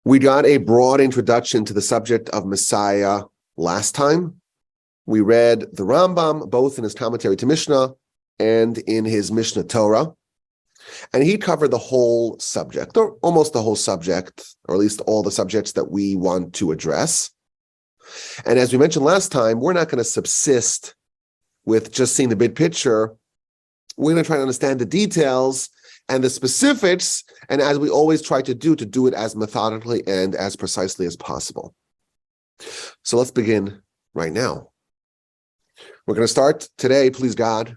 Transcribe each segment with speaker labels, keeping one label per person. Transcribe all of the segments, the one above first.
Speaker 1: We got a broad introduction to the subject of Messiah last time. We read the Rambam, both in his commentary to Mishnah and in his Mishnah Torah. And he covered the whole subject, or almost the whole subject, or at least all the subjects that we want to address. And as we mentioned last time, we're not going to subsist with just seeing the big picture. We're going to try to understand the details and the specifics, and as we always try to do it as methodically and as precisely as possible. So let's begin right now. We're going to start today, please God,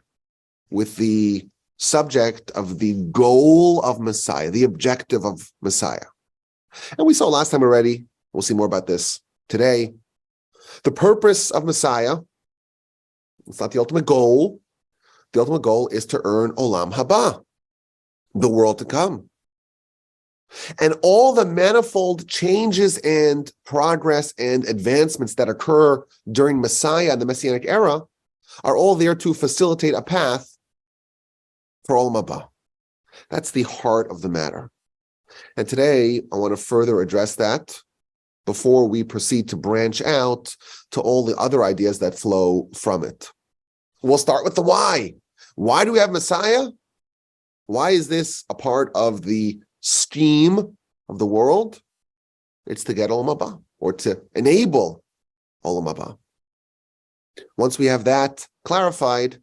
Speaker 1: with the subject of the goal of Messiah, the objective of Messiah. And we saw last time already, we'll see more about this today. The purpose of Messiah, it's not the ultimate goal. The ultimate goal is to earn Olam Haba, the world to come. And all the manifold changes and progress and advancements that occur during Messiah and the Messianic era are all there to facilitate a path for Olam Haba. That's the heart of the matter. And today, I want to further address that before we proceed to branch out to all the other ideas that flow from it. We'll start with the why. Why do we have Messiah? Why is this a part of the scheme of the world? It's to get Olam Haba, or to enable Olam Haba. Once we have that clarified,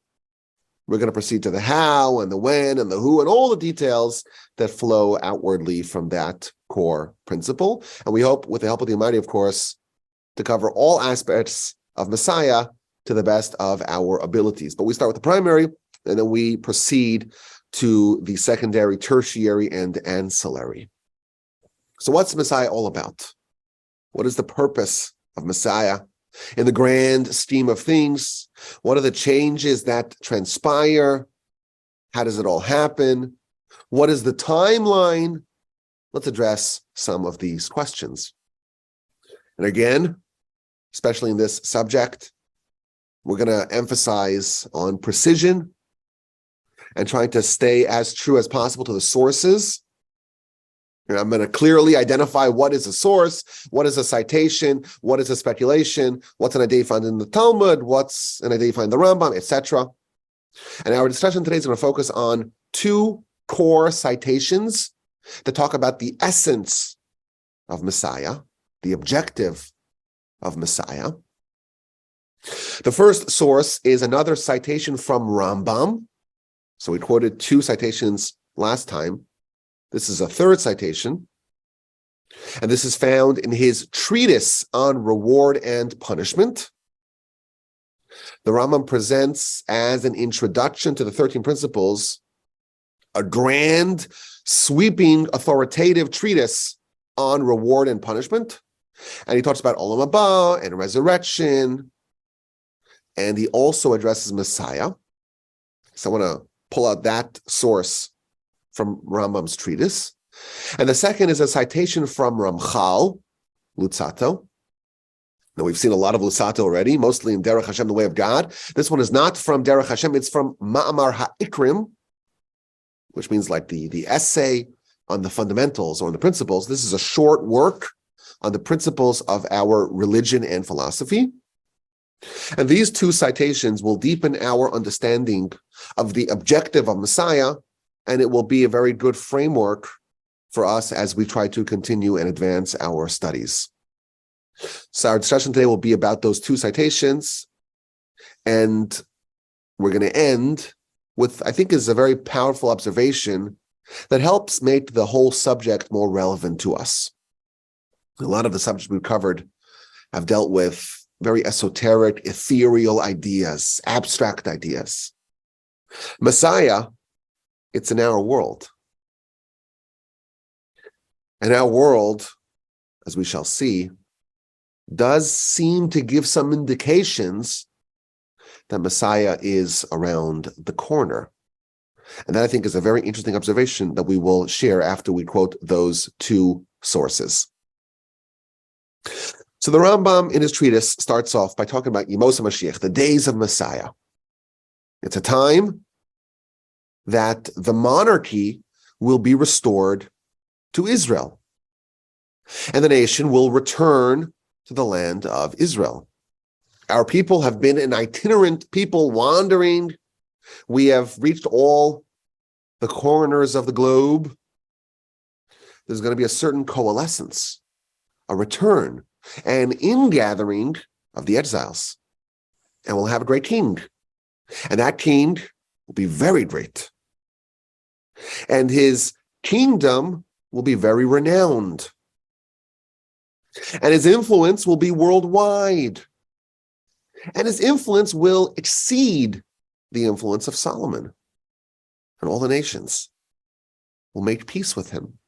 Speaker 1: we're going to proceed to the how and the when and the who and all the details that flow outwardly from that core principle. And we hope, with the help of the Almighty, of course, to cover all aspects of Messiah to the best of our abilities. But we start with the primary, and then we proceed to the secondary, tertiary, and ancillary. So what's Messiah all about? What is the purpose of Messiah in the grand scheme of things? What are the changes that transpire? How does it all happen? What is the timeline? Let's address some of these questions. And again, especially in this subject, we're going to emphasize on precision and trying to stay as true as possible to the sources. And I'm going to clearly identify what is a source, what is a citation, what is a speculation, what's an idea found in the Talmud, what's an idea found in the Rambam, etc. And our discussion today is going to focus on two core citations that talk about the essence of Messiah, the objective of Messiah. The first source is another citation from Rambam. So we quoted two citations last time. This is a third citation. And this is found in his treatise on reward and punishment. The Rambam presents as an introduction to the 13 principles a grand, sweeping, authoritative treatise on reward and punishment. And he talks about Olam Haba and resurrection. And he also addresses Messiah. So I want to pull out that source from Rambam's treatise. And the second is a citation from Ramchal, Luzzatto. Now, we've seen a lot of Luzzatto already, mostly in Derech Hashem, the Way of God. This one is not from Derech Hashem, it's from Ma'amar Ha'ikrim, which means like the essay on the fundamentals or on the principles. This is a short work on the principles of our religion and philosophy. And these two citations will deepen our understanding of the objective of Messiah, and it will be a very good framework for us as we try to continue and advance our studies. So our discussion today will be about those two citations, and we're going to end with, I think, is a very powerful observation that helps make the whole subject more relevant to us. A lot of the subjects we've covered have dealt with very esoteric, ethereal ideas, abstract ideas. Messiah, it's in our world. And our world, as we shall see, does seem to give some indications that Messiah is around the corner. And that, I think, is a very interesting observation that we will share after we quote those two sources. So the Rambam in his treatise starts off by talking about Yemos HaMashiach, the days of Messiah. It's a time that the monarchy will be restored to Israel. and the nation will return to the land of Israel. Our people have been an itinerant people wandering. We have reached all the corners of the globe. There's going to be a certain coalescence, a return, an ingathering of the exiles. And we'll have a great king. And that king will be very great. And his kingdom will be very renowned. And his influence will be worldwide. And his influence will exceed the influence of Solomon. And all the nations will make peace with him.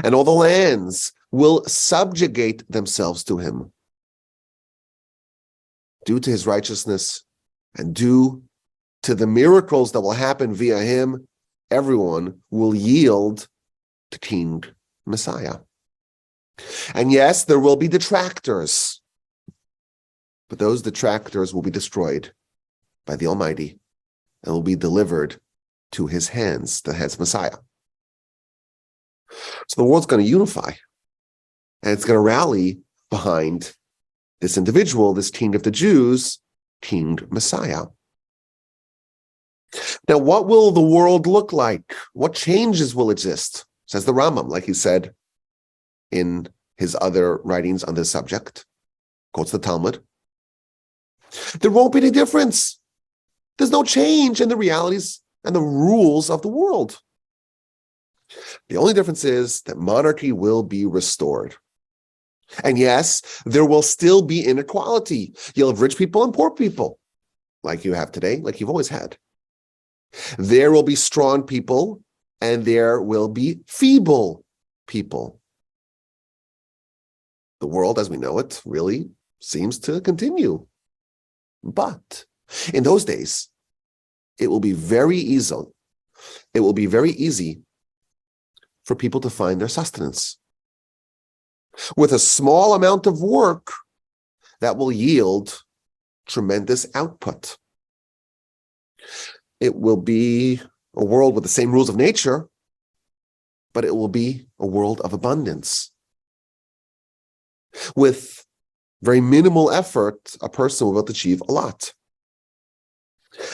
Speaker 1: And all the lands will subjugate themselves to him. Due to his righteousness and due to the miracles that will happen via him, everyone will yield to King Messiah. And yes, there will be detractors, but those detractors will be destroyed by the Almighty and will be delivered to his hands, the hands of Messiah. So the world's going to unify, and it's going to rally behind this individual, this King of the Jews, King Messiah. Now, what will the world look like? What changes will exist? Says the Rambam, like he said in his other writings on this subject, quotes the Talmud. There won't be any difference. There's no change in the realities and the rules of the world. The only difference is that monarchy will be restored. And yes, there will still be inequality. You'll have rich people and poor people, like you have today, like you've always had. There will be strong people, and there will be feeble people. The world, as we know it, really seems to continue. But in those days, it will be very easy. It will be very easy for people to find their sustenance. With a small amount of work, that will yield tremendous output. It will be a world with the same rules of nature, but it will be a world of abundance. With very minimal effort, a person will be able to achieve a lot.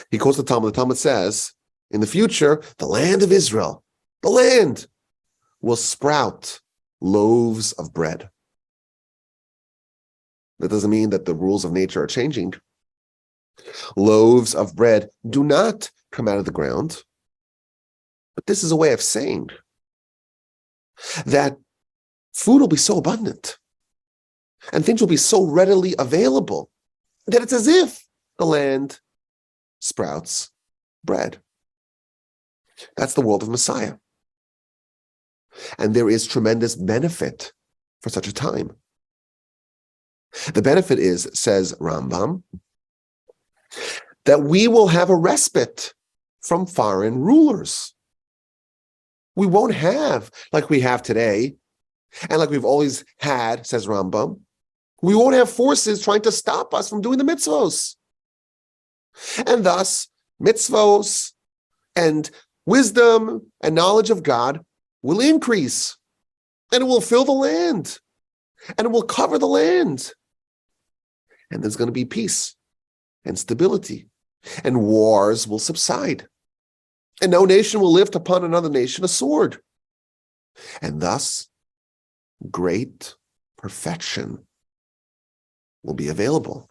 Speaker 1: He quotes the Talmud. The Talmud says, in the future, the land of Israel, the land, will sprout loaves of bread. That doesn't mean that the rules of nature are changing. Loaves of bread do not come out of the ground. But this is a way of saying that food will be so abundant and things will be so readily available that it's as if the land sprouts bread. That's the world of Messiah. And there is tremendous benefit for such a time. The benefit is, says Rambam, that we will have a respite from foreign rulers. We won't have, like we have today, and like we've always had, says Rambam, we won't have forces trying to stop us from doing the mitzvos. And thus, mitzvos and wisdom and knowledge of God will increase, and it will fill the land, and it will cover the land. And there's going to be peace and stability, and wars will subside. And no nation will lift upon another nation a sword. And thus, great perfection will be available.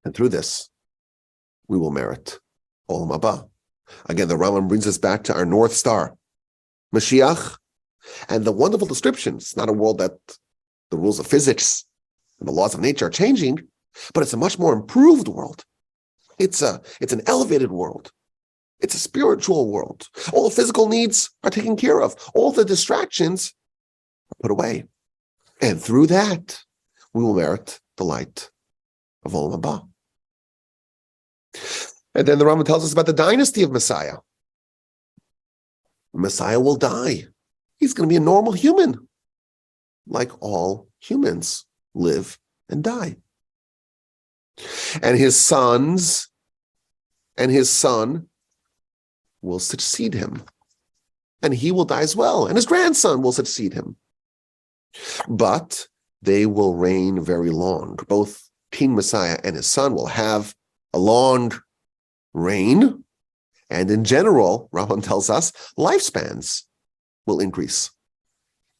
Speaker 1: And through this, we will merit Olam Haba. Again, the Rambam brings us back to our North Star, Mashiach, and the wonderful description. It's not a world that the rules of physics and the laws of nature are changing, but it's a much more improved world. It's an elevated world. It's a spiritual world. All the physical needs are taken care of. All the distractions are put away. And through that, we will merit the light of Olam Haba. And then the Rambam tells us about the dynasty of Messiah. Messiah will die. He's going to be a normal human, like all humans live and die. And his son will succeed him. and he will die as well, and his grandson will succeed him. But they will reign very long. Both King Messiah and his son will have a long reign, and in general, Rambam tells us, lifespans will increase.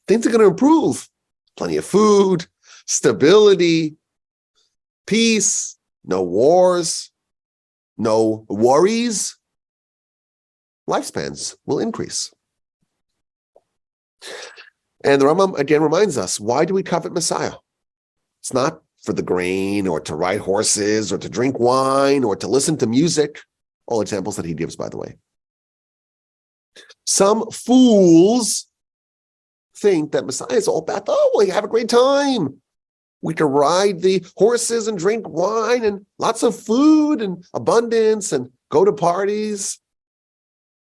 Speaker 1: Things are going to improve. Plenty of food, stability, peace, no wars, no worries. Lifespans will increase. And the Rambam again reminds us, why do we covet Messiah? It's not for the grain or to ride horses or to drink wine or to listen to music. All examples that he gives, by the way. Some fools think that Messiah is all about, we have a great time. We can ride the horses and drink wine and lots of food and abundance and go to parties.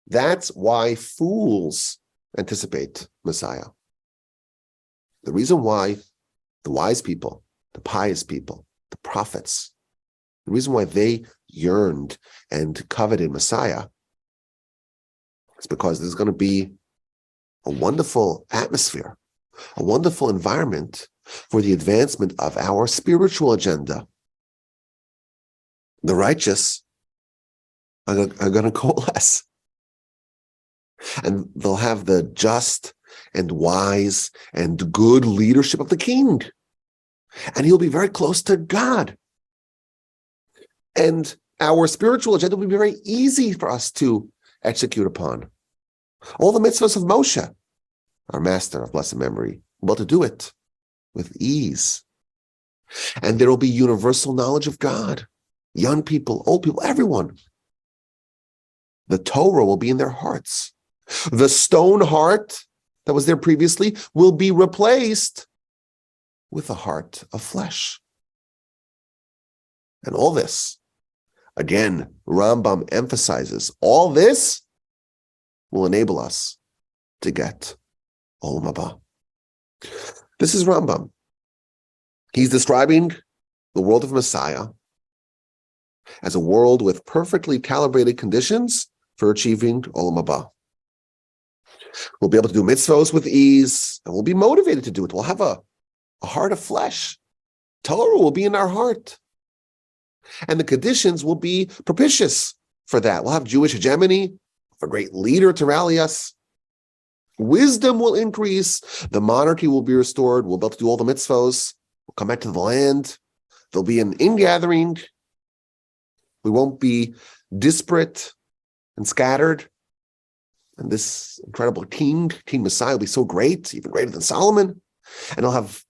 Speaker 1: That's why fools anticipate Messiah. The reason why the wise people, the pious people, the prophets, the reason why they yearned and coveted Messiah is because there's going to be a wonderful atmosphere, a wonderful environment for the advancement of our spiritual agenda. The righteous are going to coalesce, and they'll have the just and wise and good leadership of the king, and he'll be very close to God. And our spiritual agenda will be very easy for us to execute upon. All the mitzvahs of Moshe, our master of blessed memory, will to do it with ease. And there will be universal knowledge of God. Young people, old people, everyone. The Torah will be in their hearts. The stone heart that was there previously will be replaced with a heart of flesh. And all this, again, Rambam emphasizes, all this will enable us to get Olam Haba. This is Rambam. He's describing the world of Messiah as a world with perfectly calibrated conditions for achieving Olam Haba. We'll be able to do mitzvos with ease, and we'll be motivated to do it. We'll have a heart of flesh. Torah will be in our heart. And the conditions will be propitious for that. We'll have Jewish hegemony, a great leader to rally us. Wisdom will increase. The monarchy will be restored. We'll be able to do all the mitzvos. We'll come back to the land. There'll be an ingathering. We won't be disparate and scattered. And this incredible King Messiah, will be so great, even greater than Solomon. And he'll have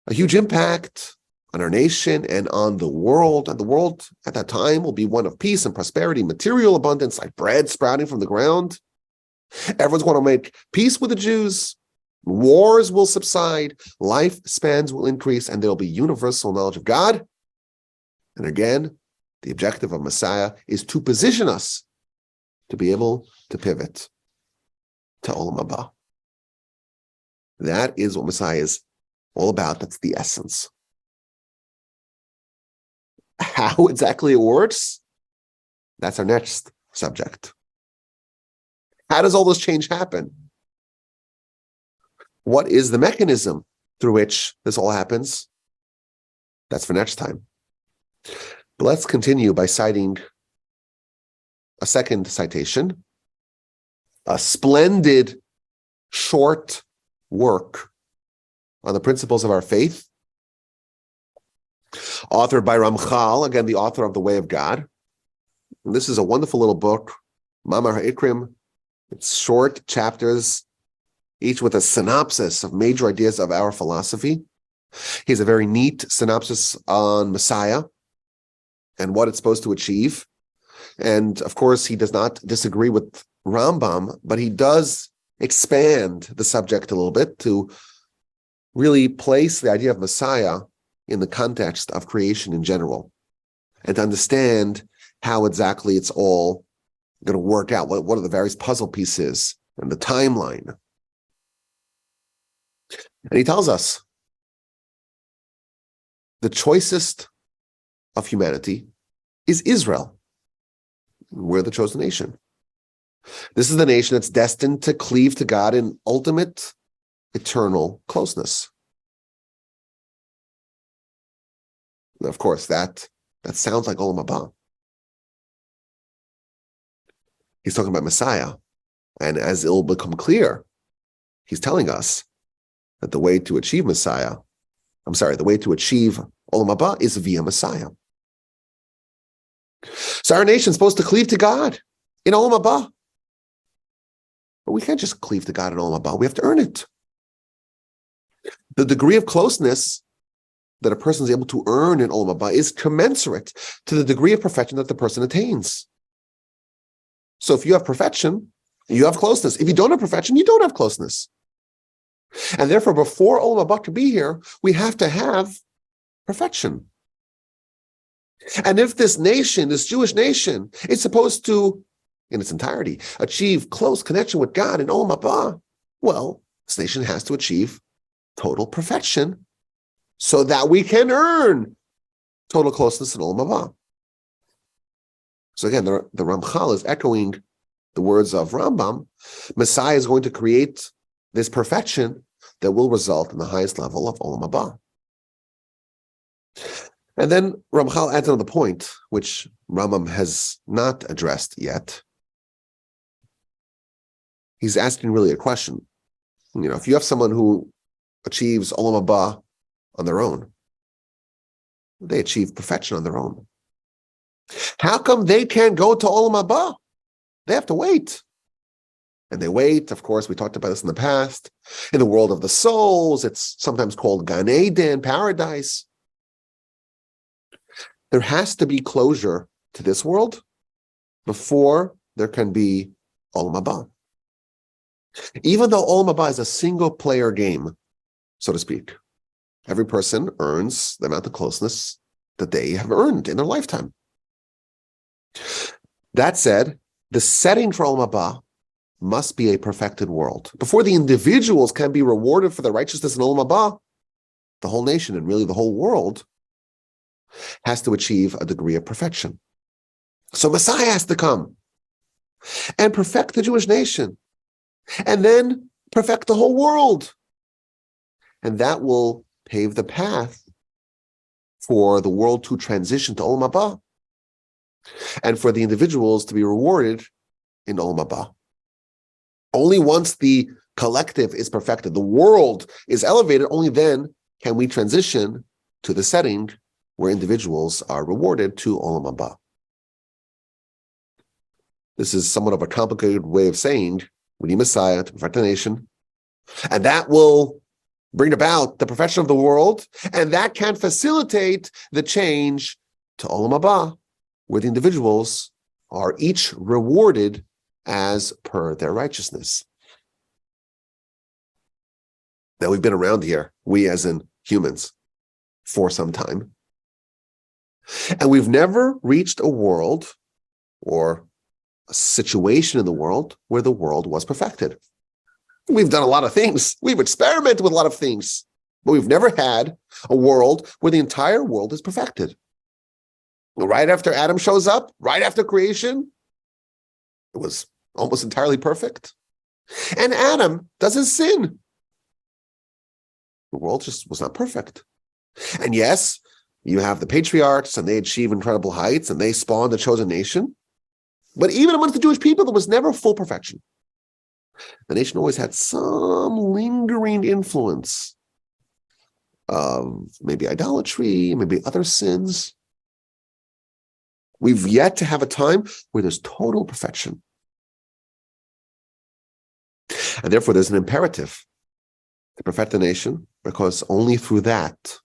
Speaker 1: a huge impact on our nation and on the world. And the world at that time will be one of peace and prosperity, material abundance, like bread sprouting from the ground. Everyone's going to make peace with the Jews. Wars will subside. Lifespans will increase, and there will be universal knowledge of God. And again, the objective of Messiah is to position us to be able to pivot to Olam Haba. That is what Messiah is all about. That's the essence. How exactly it works? That's our next subject. How does all this change happen? What is the mechanism through which this all happens? That's for next time. But let's continue by citing a second citation, a splendid short work on the principles of our faith, authored by Ramchal, again, the author of The Way of God. And this is a wonderful little book, Mamar HaIkrim. It's short chapters, each with a synopsis of major ideas of our philosophy. He has a very neat synopsis on Messiah and what it's supposed to achieve. And of course, he does not disagree with Rambam, but he does expand the subject a little bit to really place the idea of Messiah in the context of creation in general, and to understand how exactly it's all going to work out. What are the various puzzle pieces and the timeline? And he tells us the choicest of humanity is Israel. We're the chosen nation. This is the nation that's destined to cleave to God in ultimate, eternal closeness. Now, of course, that sounds like Olam Haba. He's talking about Messiah. And as it'll become clear, he's telling us that the way to achieve the way to achieve Olam Haba is via Messiah. So our nation's supposed to cleave to God in Olam Haba. But we can't just cleave to God in Olam Haba. We have to earn it. The degree of closeness that a person is able to earn in Olam Haba is commensurate to the degree of perfection that the person attains. So if you have perfection, you have closeness. If you don't have perfection, you don't have closeness. And therefore, before Olam Haba can be here, we have to have perfection. And if this nation, this Jewish nation, is supposed to, in its entirety, achieve close connection with God in Olam Haba, well, this nation has to achieve total perfection so that we can earn total closeness in Olam Haba. So again, the Ramchal is echoing the words of Rambam. Messiah is going to create this perfection that will result in the highest level of Olam Haba. And then Ramchal adds another point, which Rambam has not addressed yet. He's asking really a question. If you have someone who achieves Olam Haba on their own, they achieve perfection on their own. How come they can't go to Olam Haba? They have to wait. And they wait, of course, we talked about this in the past. In the world of the souls, it's sometimes called Gan Eden, paradise. There has to be closure to this world before there can be Olam Haba. Even though Olam Haba is a single-player game, so to speak, every person earns the amount of closeness that they have earned in their lifetime. That said, the setting for Olam Haba must be a perfected world. Before the individuals can be rewarded for their righteousness in Olam Haba, the whole nation and really the whole world has to achieve a degree of perfection. So Messiah has to come and perfect the Jewish nation and then perfect the whole world. And that will pave the path for the world to transition to Olam Haba and for the individuals to be rewarded in Olam Haba. Only once the collective is perfected, the world is elevated, only then can we transition to the setting where individuals are rewarded to Olam Haba. This is somewhat of a complicated way of saying we need Messiah to perfect the nation, and that will bring about the perfection of the world, and that can facilitate the change to Olam Haba, where the individuals are each rewarded as per their righteousness. Now, we've been around here, we as in humans, for some time. And we've never reached a world or a situation in the world where the world was perfected. We've done a lot of things. We've experimented with a lot of things, but we've never had a world where the entire world is perfected. Right after Adam shows up, right after creation, it was almost entirely perfect. And Adam doesn't sin. The world just was not perfect. And yes, you have the patriarchs, and they achieve incredible heights, and they spawn the chosen nation. But even amongst the Jewish people, there was never full perfection. The nation always had some lingering influence of maybe idolatry, maybe other sins. We've yet to have a time where there's total perfection. And therefore, there's an imperative to perfect the nation, because only through that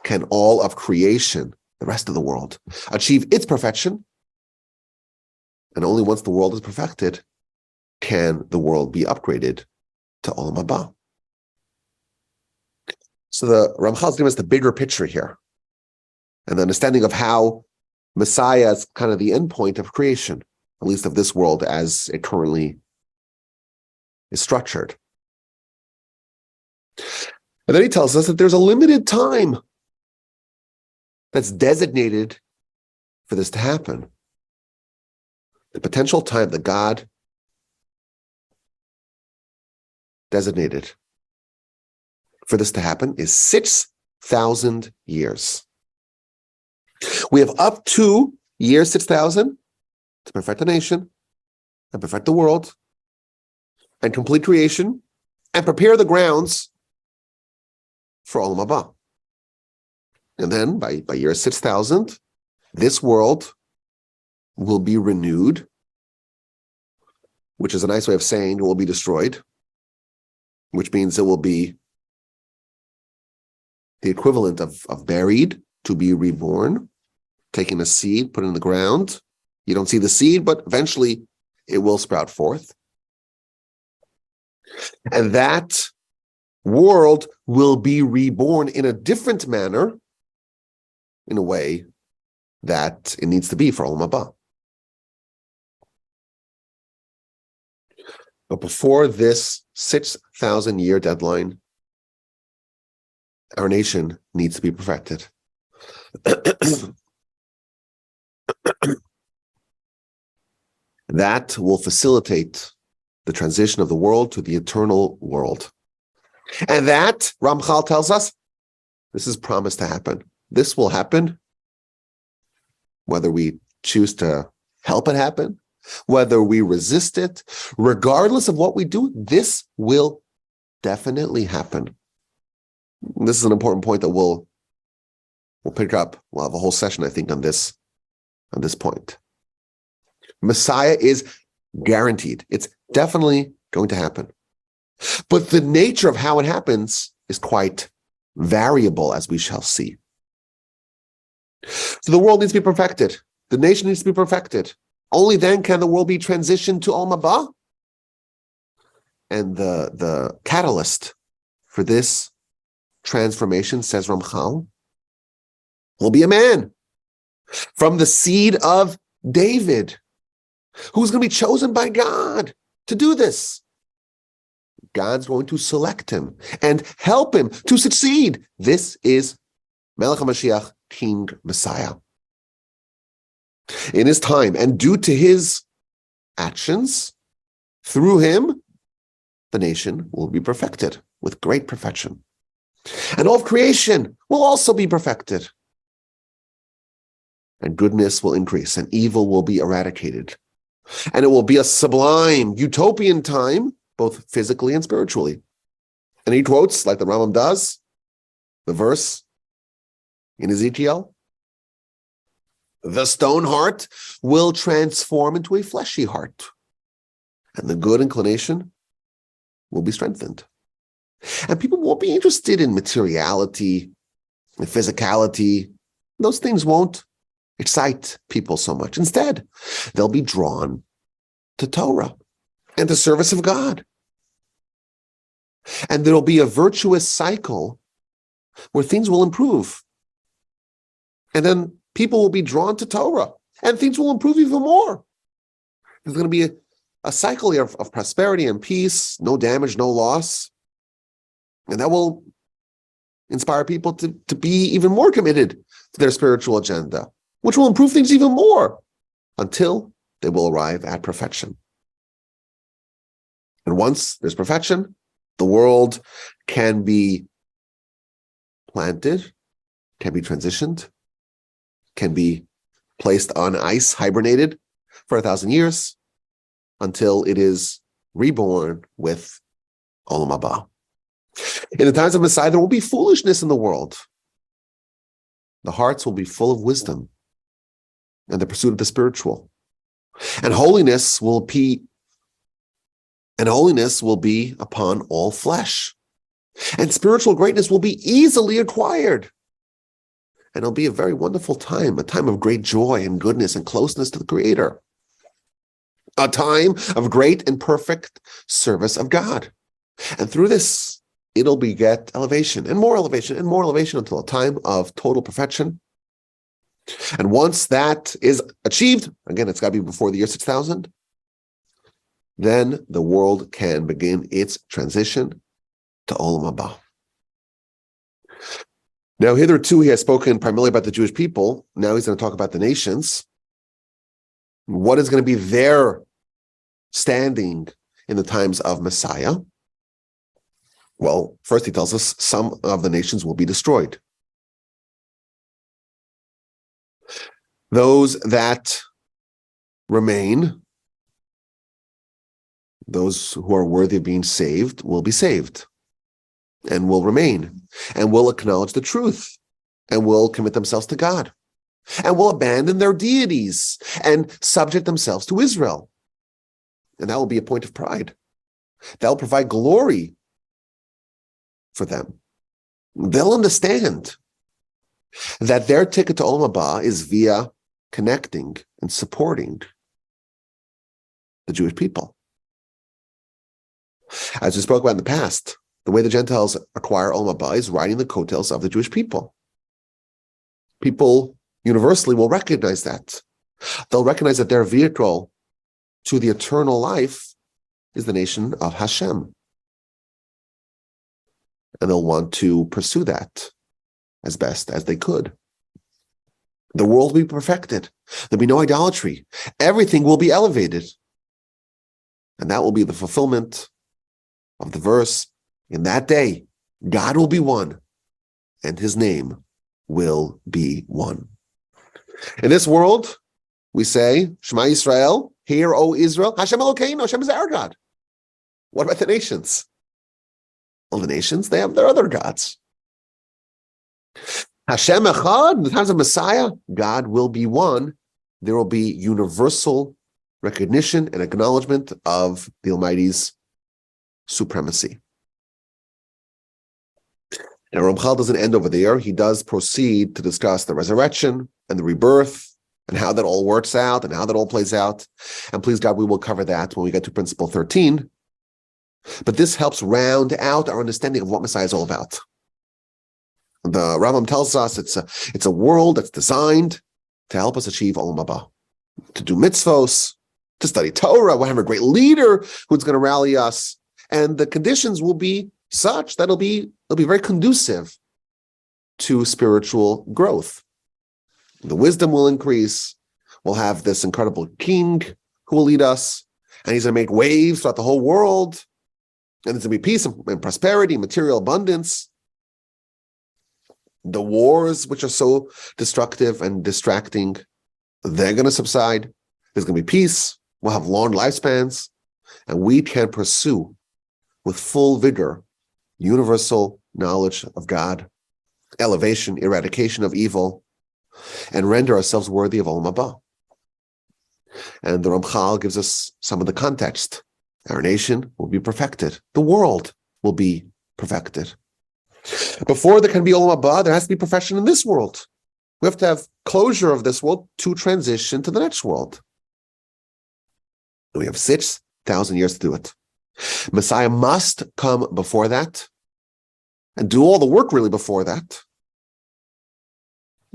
Speaker 1: can all of creation, the rest of the world, achieve its perfection. And only once the world is perfected can the world be upgraded to Olam Haba. So the Ramchal is giving us the bigger picture here, and the understanding of how Messiah is kind of the end point of creation, at least of this world as it currently is structured. And then he tells us that there's a limited time that's designated for this to happen. The potential time that God designated for this to happen is 6,000 years. We have up to year 6,000 to perfect the nation and perfect the world and complete creation and prepare the grounds for Olam Haba. And then by year 6,000, this world will be renewed, which is a nice way of saying it will be destroyed, which means it will be the equivalent of buried, to be reborn, taking a seed, put it in the ground. You don't see the seed, but eventually it will sprout forth. And that world will be reborn in a different manner, in a way that it needs to be for Olam Haba. But before this 6,000-year deadline, our nation needs to be perfected. That will facilitate the transition of the world to the eternal world. And that, Ramchal tells us, this is promised to happen. This will happen whether we choose to help it happen, whether we resist it, regardless of what we do, this will definitely happen. This is an important point that we'll pick up. We'll have a whole session, I think, on this point. Messiah is guaranteed. It's definitely going to happen. But the nature of how it happens is quite variable, as we shall see. So the world needs to be perfected. The nation needs to be perfected. Only then can the world be transitioned to Olam Haba. And the catalyst for this transformation, says Ramchal, will be a man from the seed of David, who's going to be chosen by God to do this. God's going to select him and help him to succeed. This is Melech HaMashiach, King Messiah. In his time and due to his actions, through him, the nation will be perfected with great perfection. And all of creation will also be perfected. And goodness will increase and evil will be eradicated. And it will be a sublime, utopian time, both physically and spiritually. And he quotes, like the Rambam does, the verse in Ezekiel, the stone heart will transform into a fleshy heart, and the good inclination will be strengthened. And people won't be interested in materiality and physicality. Those things won't excite people so much. Instead, they'll be drawn to Torah and the service of God. And there'll be a virtuous cycle where things will improve. And then people will be drawn to Torah and things will improve even more. There's going to be a cycle here of prosperity and peace, no damage, no loss. And that will inspire people to be even more committed to their spiritual agenda, which will improve things even more until they will arrive at perfection. And once there's perfection, the world can be planted, can be transitioned, can be placed on ice, hibernated for 1,000 years until it is reborn with Olam Haba. In the times of Messiah, there will be foolishness in the world. The hearts will be full of wisdom and the pursuit of the spiritual. And holiness will be upon all flesh. And spiritual greatness will be easily acquired. And it'll be a very wonderful time, a time of great joy and goodness and closeness to the Creator. A time of great and perfect service of God. And through this, it'll beget elevation and more elevation and more elevation until a time of total perfection. And once that is achieved, again, it's got to be before the year 6,000, then the world can begin its transition to Olam Haba. Now, hitherto, he has spoken primarily about the Jewish people. Now he's going to talk about the nations. What is going to be their standing in the times of Messiah? Well, first he tells us some of the nations will be destroyed. Those that remain, those who are worthy of being saved, will be saved and will remain and will acknowledge the truth and will commit themselves to God and will abandon their deities and subject themselves to Israel. And that will be a point of pride. That will provide glory for them. They'll understand that their ticket to Olam Haba is via connecting and supporting the Jewish people. As we spoke about in the past, the way the Gentiles acquire Olam Haba is riding the coattails of the Jewish people. People universally will recognize that. They'll recognize that their vehicle to the eternal life is the nation of Hashem. And they'll want to pursue that as best as they could. The world will be perfected. There'll be no idolatry. Everything will be elevated. And that will be the fulfillment of the verse. In that day, God will be one, and his name will be one. In this world, we say, Shema Yisrael, hear, O Israel, Hashem Elokeinu, Hashem is our God. What about the nations? Well, the nations, they have their other gods. Hashem Echad, in the times of Messiah, God will be one. There will be universal recognition and acknowledgement of the Almighty's supremacy. Now, Ramchal doesn't end over there. He does proceed to discuss the resurrection and the rebirth and how that all works out and how that all plays out. And please God, we will cover that when we get to principle 13. But this helps round out our understanding of what Messiah is all about. The Rambam tells us it's a world that's designed to help us achieve Olam Haba, to do mitzvos, to study Torah. We'll have a great leader who's going to rally us, and the conditions will be such that it'll be very conducive to spiritual growth. The wisdom will increase. We'll have this incredible king who will lead us, and he's going to make waves throughout the whole world. And there's going to be peace and prosperity, material abundance. The wars, which are so destructive and distracting, they're going to subside. There's going to be peace. We'll have long lifespans. And we can pursue with full vigor universal knowledge of God, elevation, eradication of evil, and render ourselves worthy of Olam Haba. And the Ramchal gives us some of the context. Our nation will be perfected. The world will be perfected. Before there can be Olam Haba, there has to be perfection in this world. We have to have closure of this world to transition to the next world. We have 6,000 years to do it. Messiah must come before that and do all the work really before that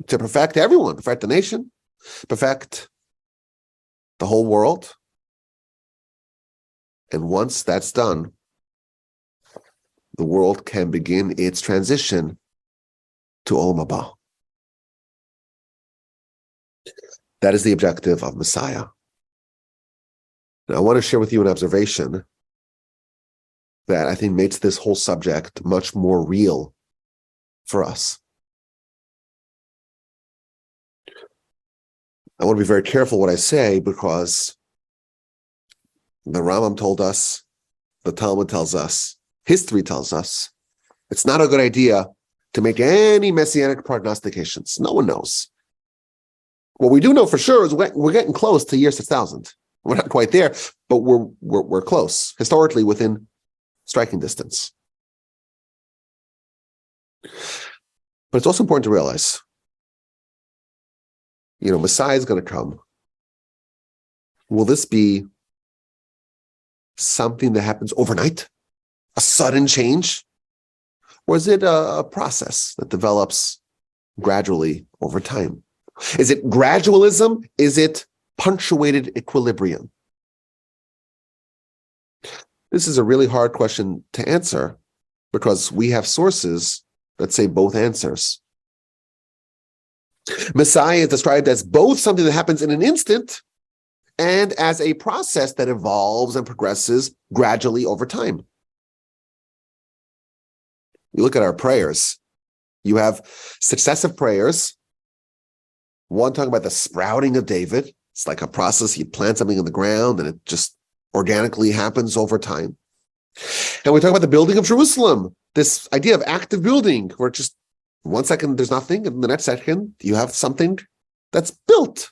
Speaker 1: to perfect everyone, perfect the nation, perfect the whole world. And once that's done, the world can begin its transition to Olam Haba. That is the objective of Messiah. Now, I want to share with you an observation that I think makes this whole subject much more real for us. I want to be very careful what I say because the Rambam told us, the Talmud tells us, history tells us, it's not a good idea to make any messianic prognostications. No one knows. What we do know for sure is we're getting close to year 6,000. We're not quite there, but we're close, historically within striking distance. But it's also important to realize, Messiah is going to come. Will this be something that happens overnight? A sudden change? Or is it a process that develops gradually over time? Is it gradualism? Is it punctuated equilibrium? This is a really hard question to answer because we have sources that say both answers. Messiah is described as both something that happens in an instant and as a process that evolves and progresses gradually over time. You look at our prayers. You have successive prayers. One talking about the sprouting of David. It's like a process. You plant something in the ground and it just organically happens over time. And we talk about the building of Jerusalem. This idea of active building, where just 1 second there's nothing, and the next second you have something that's built.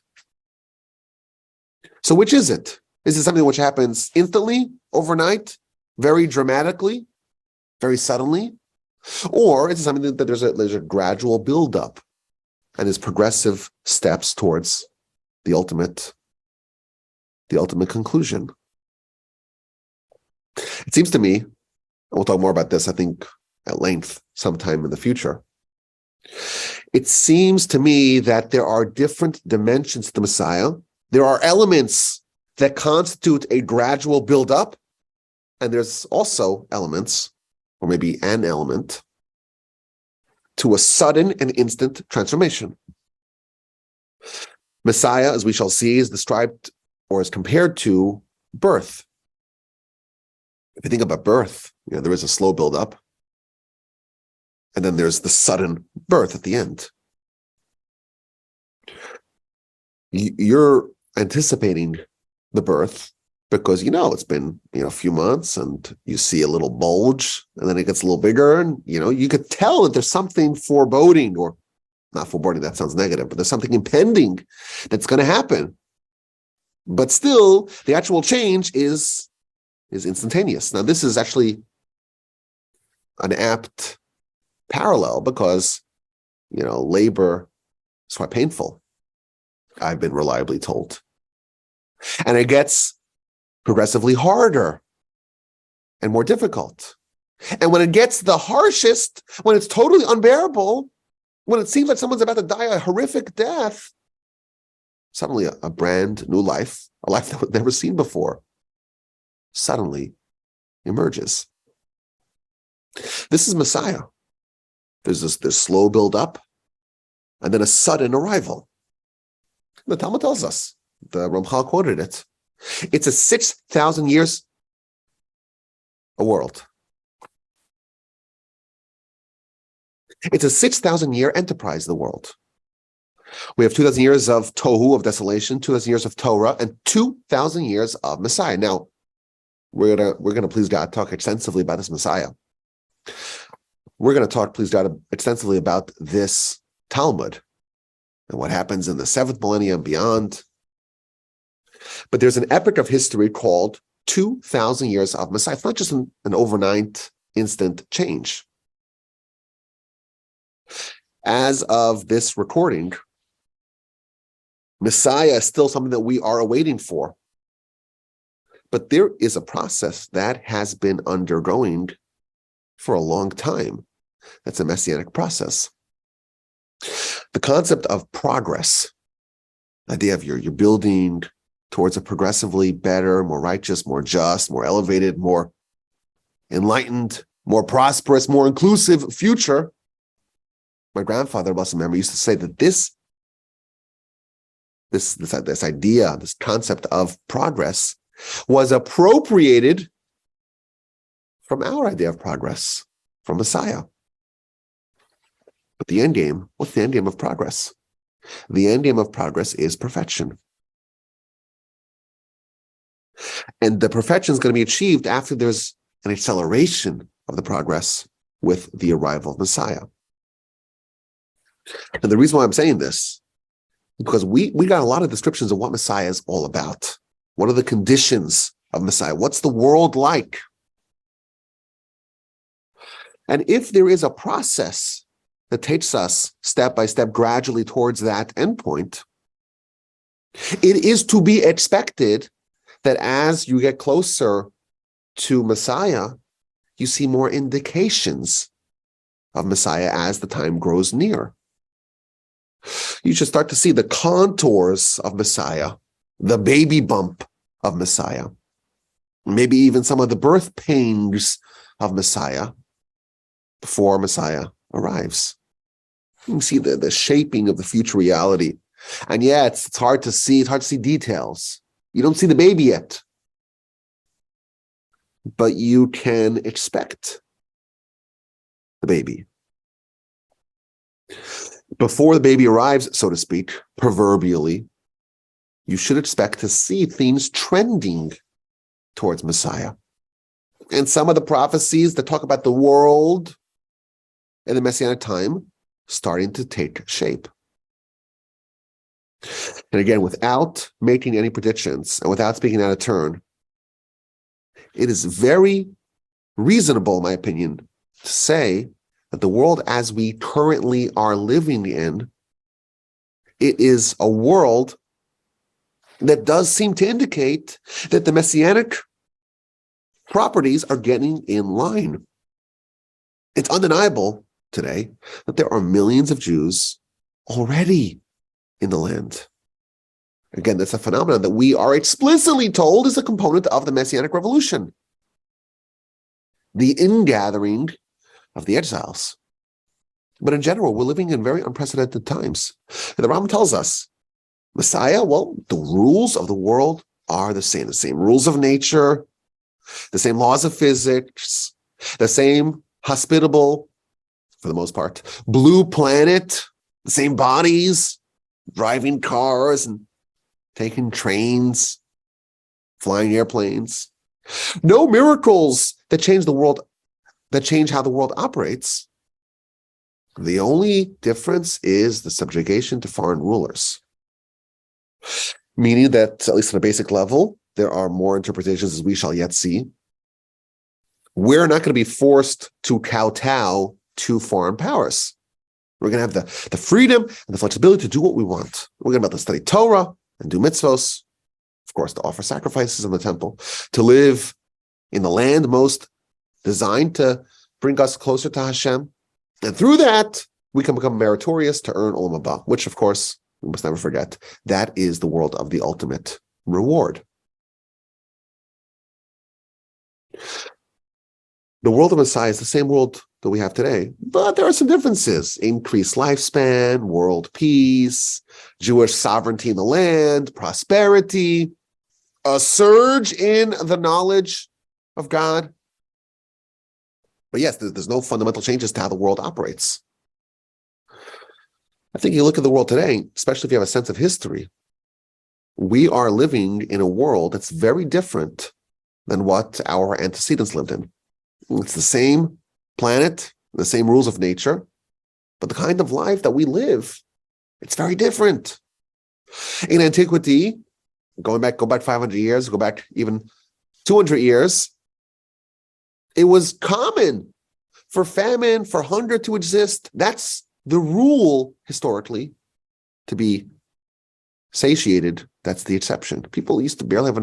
Speaker 1: So which is it? Is it something which happens instantly, overnight, very dramatically, very suddenly? Or is it something that there's a gradual buildup and there's progressive steps towards the ultimate conclusion? It seems to me, and we'll talk more about this, I think, at length sometime in the future. It seems to me that there are different dimensions to the Messiah. There are elements that constitute a gradual buildup, and there's also elements, or maybe an element, to a sudden and instant transformation. Messiah, as we shall see, is described or is compared to birth. If you think about birth, there is a slow buildup, and then there's the sudden birth at the end. You're anticipating the birth because it's been a few months, and you see a little bulge, and then it gets a little bigger, and you could tell that there's something foreboding, or not foreboding, that sounds negative, but there's something impending that's going to happen. But still, the actual change is instantaneous. Now, this is actually an apt parallel because, labor is quite painful, I've been reliably told. And it gets progressively harder and more difficult. And when it gets the harshest, when it's totally unbearable, when it seems like someone's about to die a horrific death, suddenly a brand new life, a life that was never seen before, suddenly emerges. This is Messiah. There's this slow build up and then a sudden arrival. The Talmud tells us, the Ramchal quoted it. It's a 6,000 years a world. It's a 6,000 year enterprise, the world. We have 2,000 years of tohu, of desolation, 2,000 years of Torah, and 2,000 years of Messiah. Now, we're gonna please God talk extensively about this Messiah. We're gonna talk, please God, extensively about this Talmud and what happens in the 7th millennium beyond. But there's an epic of history called 2,000 years of Messiah. It's not just an overnight, instant change. As of this recording, Messiah is still something that we are awaiting for. But there is a process that has been undergoing for a long time. That's a messianic process. The concept of progress, the idea of you're building towards a progressively better, more righteous, more just, more elevated, more enlightened, more prosperous, more inclusive future. My grandfather, blessed memory, used to say that this idea, this concept of progress was appropriated from our idea of progress, from Messiah. But the end game, what's the end game of progress? The end game of progress is perfection. And the perfection is going to be achieved after there's an acceleration of the progress with the arrival of Messiah. And the reason why I'm saying this is because we got a lot of descriptions of what Messiah is all about. What are the conditions of Messiah? What's the world like? And if there is a process that takes us step by step gradually towards that endpoint, it is to be expected that as you get closer to Messiah, you see more indications of Messiah as the time grows near. You should start to see the contours of Messiah, the baby bump of Messiah, maybe even some of the birth pains of Messiah before Messiah arrives. You can see the shaping of the future reality. And yeah, it's hard to see. It's hard to see details. You don't see the baby yet. But you can expect the baby. Before the baby arrives, so to speak, proverbially, you should expect to see things trending towards Messiah. And some of the prophecies that talk about the world in the Messianic time starting to take shape. And again, without making any predictions and without speaking out of turn, it is very reasonable, in my opinion, to say that the world as we currently are living in, it is a world that does seem to indicate that the Messianic properties are getting in line. It's undeniable today that there are millions of Jews already in the land. Again, that's a phenomenon that we are explicitly told is a component of the Messianic Revolution. The ingathering of the exiles. But in general, we're living in very unprecedented times. And the Rambam tells us, Messiah, well, the rules of the world are the same rules of nature, the same laws of physics, the same hospitable, for the most part, blue planet, the same bodies, driving cars and taking trains, flying airplanes. No miracles that change the world, that change how the world operates. The only difference is the subjugation to foreign rulers. Meaning that, at least at a basic level, there are more interpretations as we shall yet see. We're not going to be forced to kowtow to foreign powers. We're going to have the freedom and the flexibility to do what we want. We're going to be able to study Torah and do mitzvos, of course, to offer sacrifices in the temple, to live in the land most designed to bring us closer to Hashem. And through that, we can become meritorious to earn Olam Haba, which, of course, we must never forget, that is the world of the ultimate reward. The world of Messiah is the same world that we have today, but there are some differences. Increased lifespan, world peace, Jewish sovereignty in the land, prosperity, a surge in the knowledge of God. But yes, there's no fundamental changes to how the world operates. I think you look at the world today, especially if you have a sense of history, we are living in a world that's very different than what our antecedents lived in. It's the same planet, the same rules of nature, but the kind of life that we live, it's very different. In antiquity, go back 500 years, go back even 200 years, it was common for famine, for hunger to exist. That's the rule historically. To be satiated, that's the exception. People used to barely have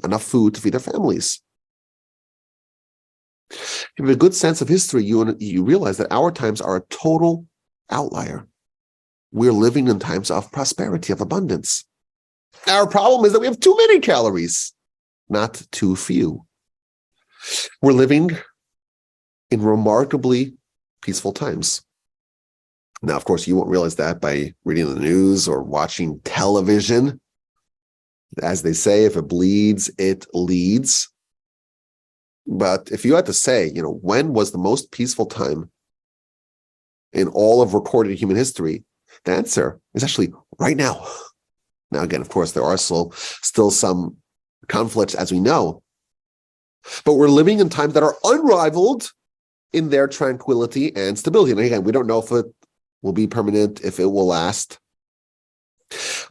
Speaker 1: enough food to feed their families. If you have a good sense of history, you realize that our times are a total outlier. We're living in times of prosperity, of abundance. Our problem is that we have too many calories, not too few. We're living in remarkably peaceful times. Now, of course, you won't realize that by reading the news or watching television. As they say, if it bleeds, it leads. But if you had to say, when was the most peaceful time in all of recorded human history, the answer is actually right now. Now, again, of course, there are still some conflicts, as we know. But we're living in times that are unrivaled in their tranquility and stability. And again, we don't know if it will be permanent, if it will last.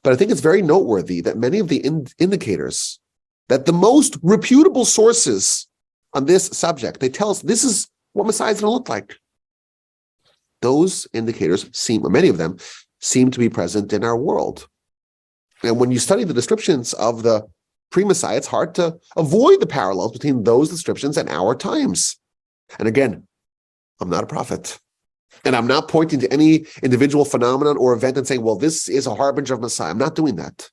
Speaker 1: But I think it's very noteworthy that many of the indicators, that the most reputable sources on this subject, they tell us this is what Messiah is going to look like. Those indicators many of them seem to be present in our world. And when you study the descriptions of the pre-Messiah, it's hard to avoid the parallels between those descriptions and our times. And again, I'm not a prophet. And I'm not pointing to any individual phenomenon or event and saying, well, this is a harbinger of Messiah. I'm not doing that.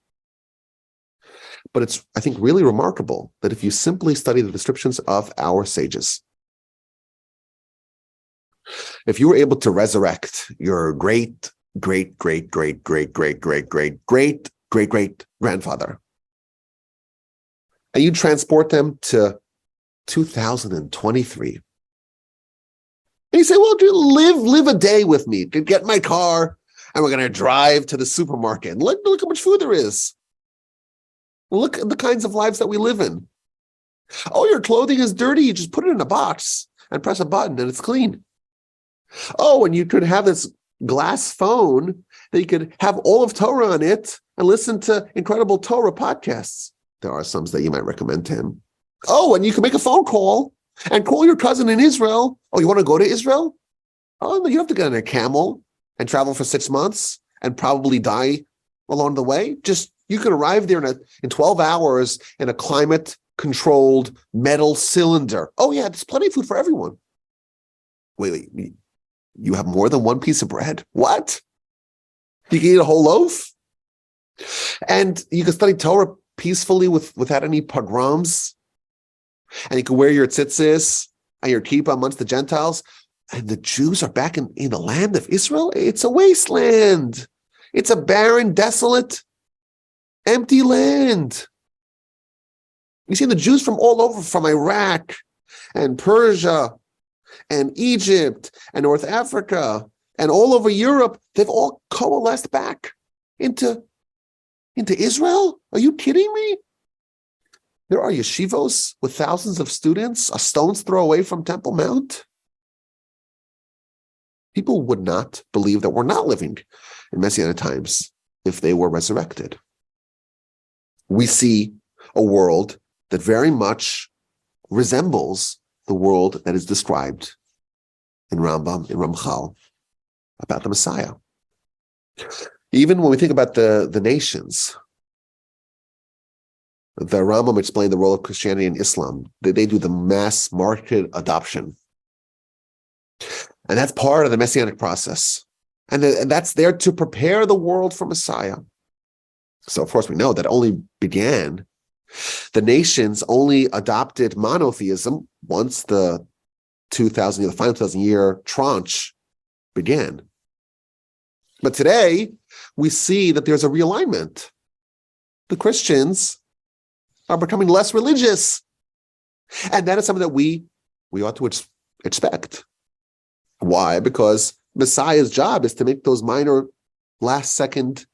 Speaker 1: But it's, I think, really remarkable that if you simply study the descriptions of our sages, if you were able to resurrect your great grandfather, and you transport them to 2023, And you say, well, dude, live a day with me. Get in my car, and we're going to drive to the supermarket. And look how much food there is. Look at the kinds of lives that we live in. Oh, your clothing is dirty. You just put it in a box and press a button, and it's clean. Oh, and you could have this glass phone that you could have all of Torah on it and listen to incredible Torah podcasts. There are some that you might recommend to him. Oh, and you can make a phone call and call your cousin in Israel. Oh, you want to go to Israel? Oh, no, you have to get on a camel and travel for 6 months and probably die along the way. Just, you can arrive there in 12 hours in a climate-controlled metal cylinder. Oh, yeah, there's plenty of food for everyone. Wait, you have more than one piece of bread? What? You can eat a whole loaf? And you can study Torah peacefully without any pogroms? And you can wear your tzitzis and your kippah amongst the Gentiles? And the Jews are back in the land of Israel? It's a wasteland. It's a barren, desolate, empty land. You see the Jews from all over, from Iraq and Persia and Egypt and North Africa and all over Europe, they've all coalesced back into Israel? Are you kidding me? There are yeshivos with thousands of students a stone's throw away from Temple Mount. People would not believe that we're not living in Messianic times if they were resurrected. We see a world that very much resembles the world that is described in Rambam, in Ramchal, about the Messiah. Even when we think about the nations, the Rambam explained the role of Christianity and Islam. They do the mass market adoption. And that's part of the Messianic process. And that's there to prepare the world for Messiah. So, of course, we know that only began. The nations only adopted monotheism once the final 2,000-year tranche began. But today, we see that there's a realignment. The Christians are becoming less religious. And that is something that we ought to expect. Why? Because Messiah's job is to make those minor last-second,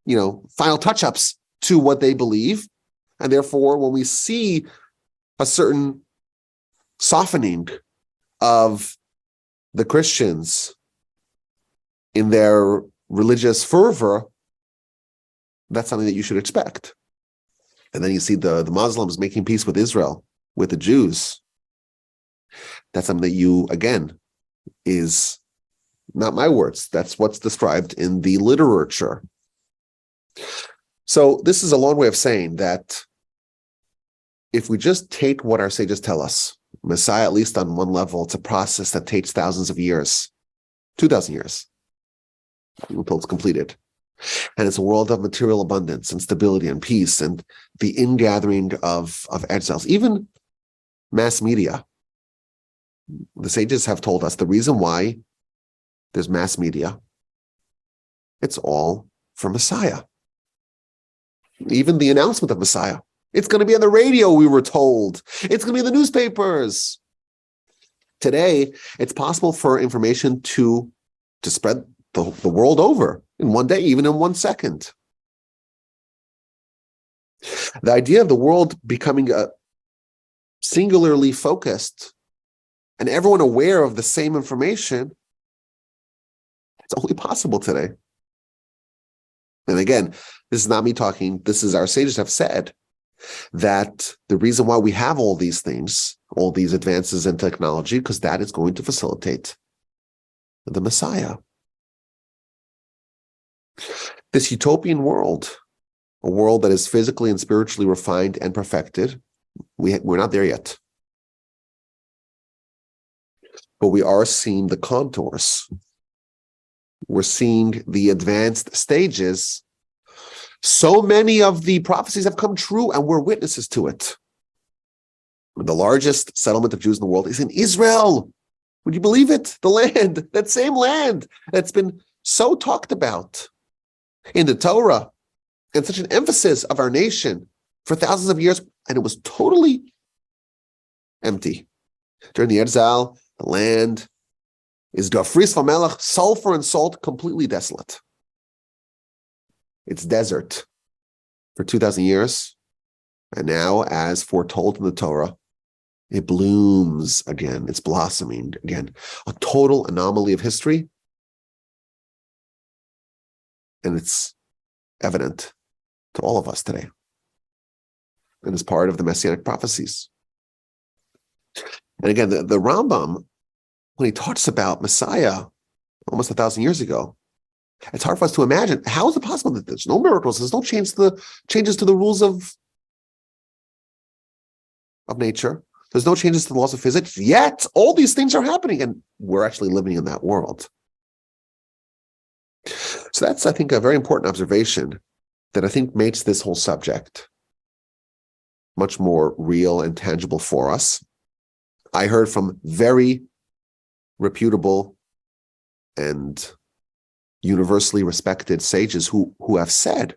Speaker 1: final touch-ups to what they believe. And therefore, when we see a certain softening of the Christians in their religious fervor, that's something that you should expect. And then you see the Muslims making peace with Israel, with the Jews. That's something that again, is not my words. That's what's described in the literature. So this is a long way of saying that if we just take what our sages tell us, Messiah, at least on one level, it's a process that takes thousands of years, 2,000 years, until it's completed. And it's a world of material abundance and stability and peace and the ingathering of exiles, even mass media. The sages have told us the reason why there's mass media, it's all for Messiah. Even the announcement of Messiah. It's going to be on the radio, we were told. It's going to be in the newspapers. Today, it's possible for information to spread the world over in one day, even in 1 second. The idea of the world becoming a singularly focused and everyone aware of the same information, it's only possible today. And again, this is not me talking, this is our sages have said that the reason why we have all these things, all these advances in technology, because that is going to facilitate the Messiah. This utopian world, a world that is physically and spiritually refined and perfected, we're not there yet. But we are seeing the contours. We're seeing the advanced stages. So many of the prophecies have come true, and we're witnesses to it. The largest settlement of Jews in the world is in Israel. Would you believe it? The land, that same land that's been so talked about in the Torah and such an emphasis of our nation for thousands of years, and it was totally empty. During the exile, the land is Gafris Vamelach, sulfur and salt, completely desolate. It's desert for 2,000 years. And now, as foretold in the Torah, it blooms again. It's blossoming again. A total anomaly of history. And it's evident to all of us today. And is part of the Messianic prophecies. And again, the Rambam, when he talks about Messiah almost 1,000 years ago, it's hard for us to imagine. How is it possible that there's no miracles, there's no changes to the rules of nature, there's no changes to the laws of physics, yet all these things are happening, and we're actually living in that world. So that's, I think, a very important observation that I think makes this whole subject much more real and tangible for us. I heard from very reputable and universally respected sages who have said,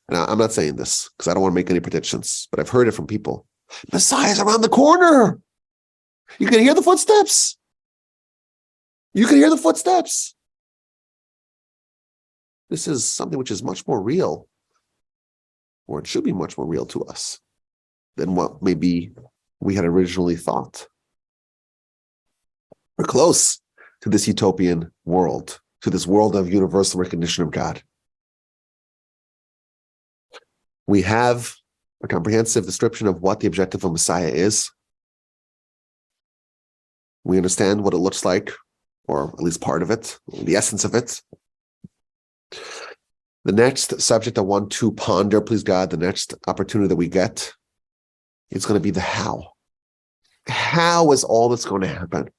Speaker 1: and I'm not saying this because I don't want to make any predictions, but I've heard it from people, Messiah's around the corner. You can hear the footsteps. You can hear the footsteps. This is something which is much more real, or it should be much more real to us than what maybe we had originally thought. We're close to this utopian world, to this world of universal recognition of God. We have a comprehensive description of what the objective of Messiah is. We understand what it looks like, or at least part of it, the essence of it. The next subject I want to ponder, please God, the next opportunity that we get, is going to be the how. How is all this going to happen?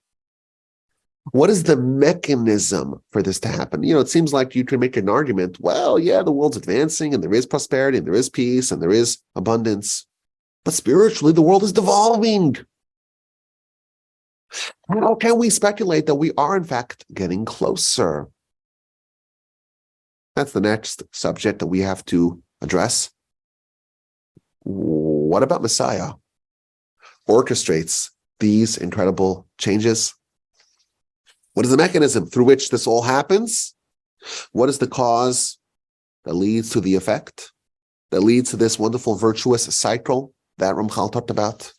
Speaker 1: What is the mechanism for this to happen? It seems like you can make an argument, well, yeah, the world's advancing and there is prosperity and there is peace and there is abundance, but spiritually the world is devolving. How can we speculate that we are in fact getting closer? That's the next subject that we have to address. What about Messiah orchestrates these incredible changes? What is the mechanism through which this all happens? What is the cause that leads to the effect, that leads to this wonderful virtuous cycle that Ramchal talked about?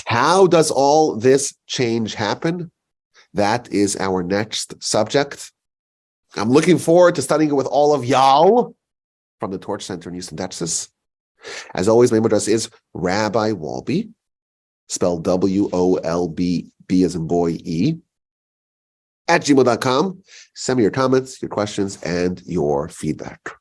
Speaker 1: How does all this change happen? That is our next subject. I'm looking forward to studying it with all of y'all from the Torch Center in Houston, Texas. As always, my email address is Rabbi Wolbe, spelled WOLB, B as in boy, E, @gmail.com. Send me your comments, your questions, and your feedback.